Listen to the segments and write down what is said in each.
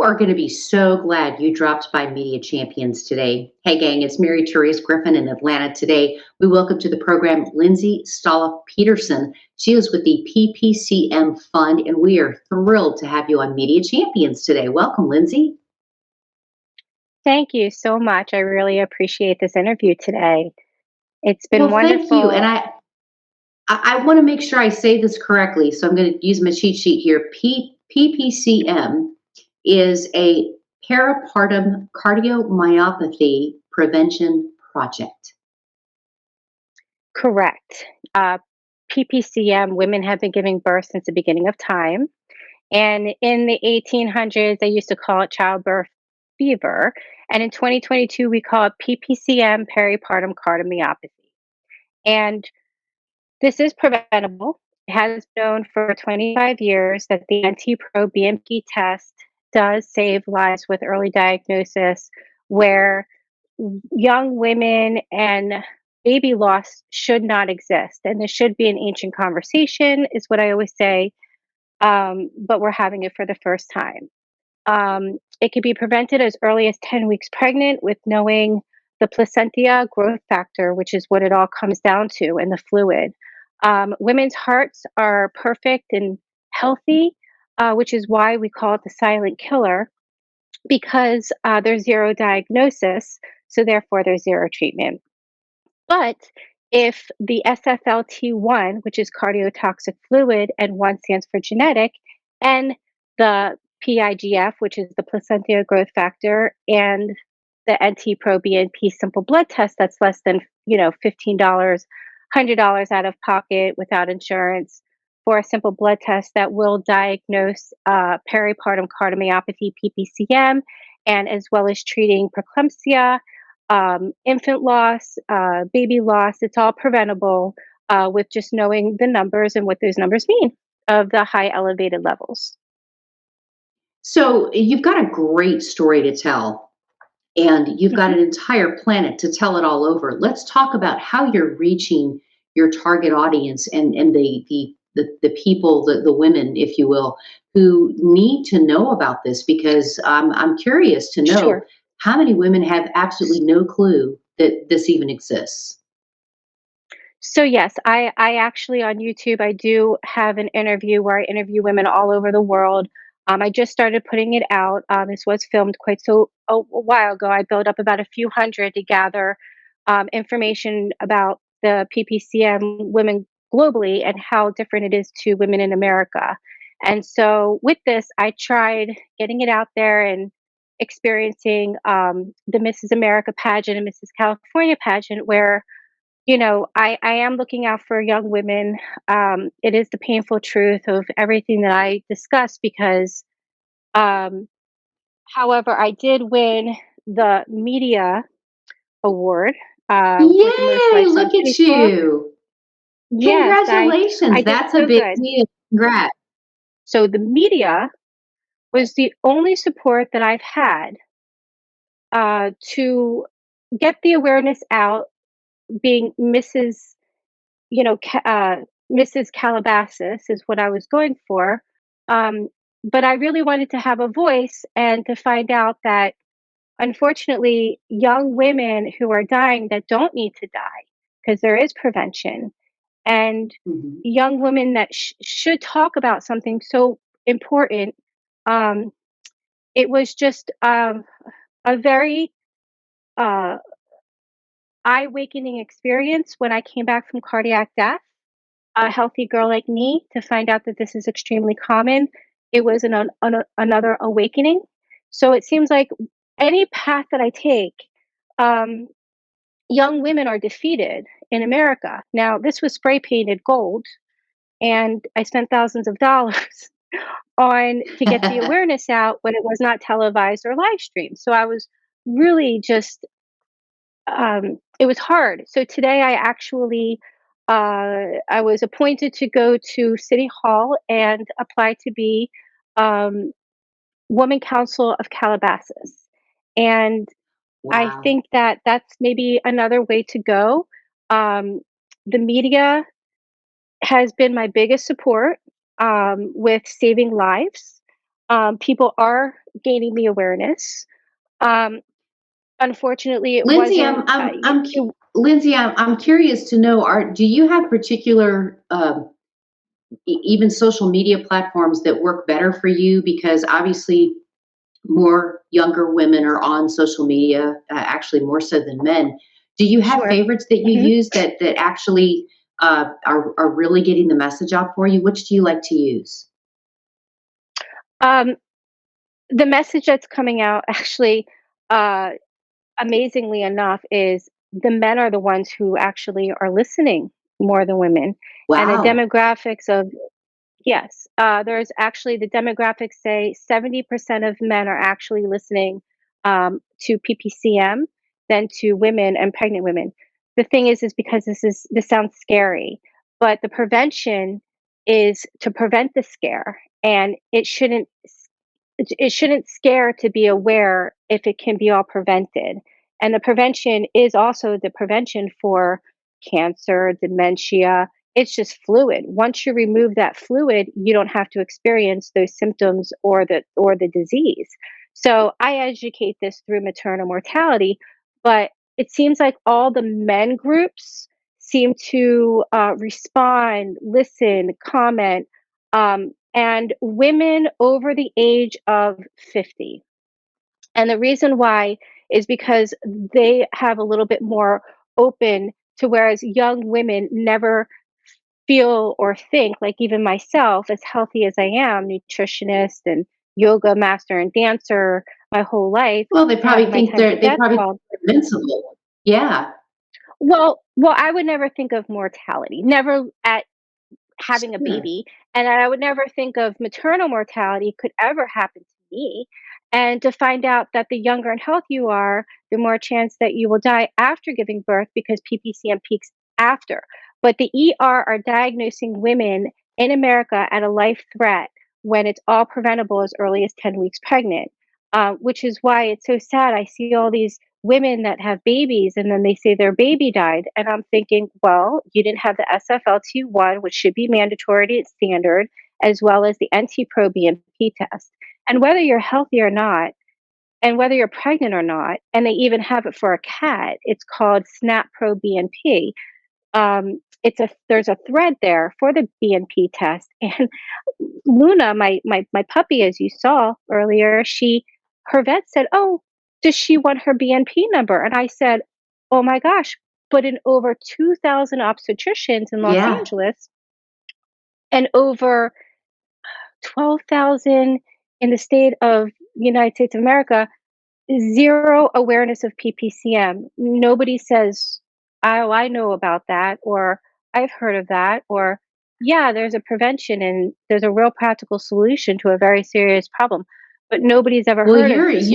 are going to be so glad you dropped by Media Champions today. Hey, gang, it's Mary Therese Griffin in Atlanta today. We welcome to the program Lindsay Staloff-Peterson. She is with the PPCM Fund, and we are thrilled to have you on Media Champions today. Welcome, Lindsay. Thank you so much. I really appreciate this interview today. It's been Well, thank you. And wonderful. I want to make sure I say this correctly, so I'm going to use my cheat sheet here. PPCM is a peripartum cardiomyopathy prevention project. Correct. PPCM, women have been giving birth since the beginning of time. And in the 1800s, they used to call it childbirth fever. And in 2022, we call it PPCM, peripartum cardiomyopathy. And this is preventable. It has been known for 25 years that the NT-proBNP test does save lives with early diagnosis, where young women and baby loss should not exist. And this should be an ancient conversation, is what I always say, but we're having it for the first time. It can be prevented as early as 10 weeks pregnant with knowing the placenta growth factor, which is what it all comes down to, and the fluid. Women's hearts are perfect and healthy, which is why we call it the silent killer, because there's zero diagnosis, so therefore there's zero treatment. But if the SFLT1, which is cardiotoxic fluid, and 1 stands for genetic, and the PIGF, which is the placental growth factor, and the NT-proBNP simple blood test that's less than $15, $100 out of pocket without insurance for a simple blood test that will diagnose peripartum cardiomyopathy (PPCM), and as well as treating preeclampsia, infant loss, baby loss. It's all preventable with just knowing the numbers and what those numbers mean of the high elevated levels. So you've got a great story to tell, and you've got Mhm. an entire planet to tell it all over. Let's talk about how you're reaching your target audience and the people, the women, if you will, who need to know about this, because I'm curious to know Sure. how many women have absolutely no clue that this even exists. So yes, I actually on YouTube I do have an interview where I interview women all over the world. I just started putting it out. This was filmed quite a while ago. I built up about a few hundred to gather information about the PPCM women globally and how different it is to women in America. And so with this, I tried getting it out there and experiencing the Mrs. America pageant and Mrs. California pageant, where I am looking out for young women. It is the painful truth of everything that I discuss because, um, however, I did win the media award with the most Yay! likes on Look at Facebook. you. Yes, I Congratulations. did That's a so big good. deal. Congrats. So the media was the only support that I've had to get the awareness out. Being Mrs. Calabasas is what I was going for. Um, but I really wanted to have a voice and to find out that unfortunately, young women who are dying that don't need to die, because there is prevention, and Mhm. young women that should talk about something so important. Um, it was just a very uh, eye awakening experience when I came back from cardiac death, a healthy girl like me, to find out that this is extremely common. It was another awakening. So it seems like any path that I take, um, young women are defeated in America. Now, this was spray painted gold, and I spent thousands of dollars on to get the awareness out when it was not televised or live streamed. So I was really just it was hard. So today I was appointed to go to City Hall and apply to be um, Woman Council of Calabasas. And I Wow. think that that's maybe another way to go. Um, the media has been my biggest support with saving lives. People are gaining the awareness. Um, Unfortunately, it Lindsay, wasn't. Lindsay, I'm curious to know, do you have particular, even social media platforms that work better for you? Because obviously more younger women are on social media, actually more so than men. Do you have Sure. favorites that you hmm use that actually are really getting the message out for you? Which do you like to use? Um, the message that's coming out, actually, uh, amazingly enough, is the men are the ones who actually are listening more than women, and the Wow. demographics of yes, there's actually the demographics say 70% of men are actually listening to PPCM than to women and pregnant women. The thing is because this sounds scary, but the prevention is to prevent the scare, and it shouldn't scare to be aware if it can be all prevented. And the prevention is also the prevention for cancer, dementia. It's just fluid. Once you remove that fluid, you don't have to experience those symptoms or the disease. So I educate this through maternal mortality, but it seems like all the men groups seem to respond, listen, comment, and women over the age of 50. And the reason why is because they have a little bit more open to, whereas young women never feel or think, like even myself, as healthy as I am, nutritionist and yoga master and dancer my whole life, Well, had my 10 they steps probably think called. they're invincible. Yeah, Well, I would never think of mortality, never at having a sure. baby, and I would never think of maternal mortality could ever happen to me. And to find out that the younger and healthy you are, the more chance that you will die after giving birth, because PPCM peaks after. But the ER are diagnosing women in America at a life threat when it's all preventable as early as 10 weeks pregnant, which is why it's so sad. I see all these women that have babies and then they say their baby died. And I'm thinking, well, you didn't have the SFLT1, which should be mandatory at standard, as well as the NT-pro BNP test. And whether you're healthy or not, and whether you're pregnant or not, and they even have it for a cat, it's called SNAP Pro BNP. There's a thread there for the BNP test, and Luna, my puppy, as you saw earlier, she her vet said, "Oh, does she want her BNP number?" And I said, "Oh my gosh!" But in over 2,000 obstetricians in Los Yeah. Angeles and over 12,000 in the state of United States of America, zero awareness of PPCM. Nobody says, "Oh, I know about that," or "I've heard of that," or "Yeah, there's a prevention and there's a real practical solution to a very serious problem." But nobody's ever Well, heard of the solution.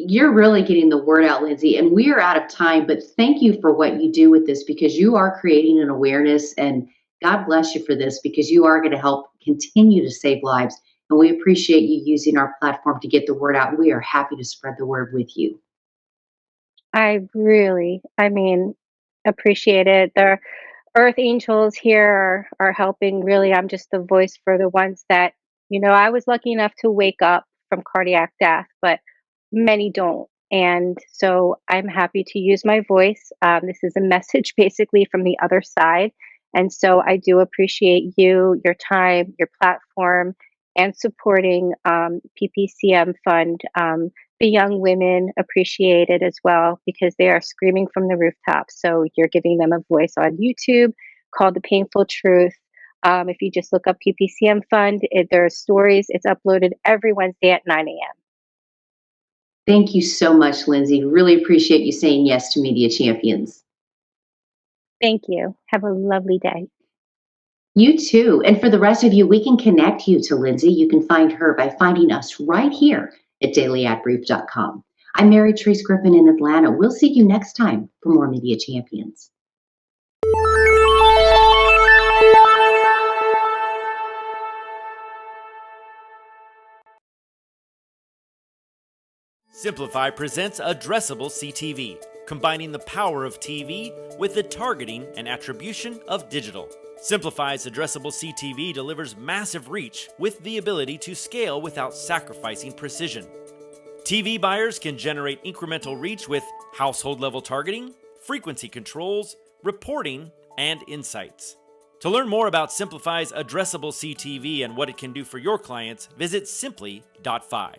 you're really getting the word out, Lindsay, and we are out of time, but thank you for what you do with this because you are creating an awareness and God bless you for this because you are going to help continue to save lives. And we appreciate you using our platform to get the word out. We are happy to spread the word with you. I really, I mean, appreciate it. The earth angels here are helping. Really, I'm just the voice for the ones that, I was lucky enough to wake up from cardiac death, but many don't. And so I'm happy to use my voice. This is a message basically from the other side. And so I do appreciate you, your time, your platform, and supporting PPCM Fund. The young women appreciate it as well because they are screaming from the rooftops. So you're giving them a voice on YouTube called The Painful Truth. If you just look up PPCM Fund, there are stories. It's uploaded every Wednesday at 9 a.m. Thank you so much, Lindsay. Really appreciate you saying yes to Media Champions. Thank you. Have a lovely day. You too. And for the rest of you, we can connect you to Lindsay. You can find her by finding us right here at dailyadbrief.com. I'm Mary Therese Griffin in Atlanta. We'll see you next time for more Media Champions. Simplify presents Addressable CTV, combining the power of TV with the targeting and attribution of digital. Simplify's addressable CTV delivers massive reach with the ability to scale without sacrificing precision. TV buyers can generate incremental reach with household-level targeting, frequency controls, reporting, and insights. To learn more about Simplify's addressable CTV and what it can do for your clients, visit simply.fi.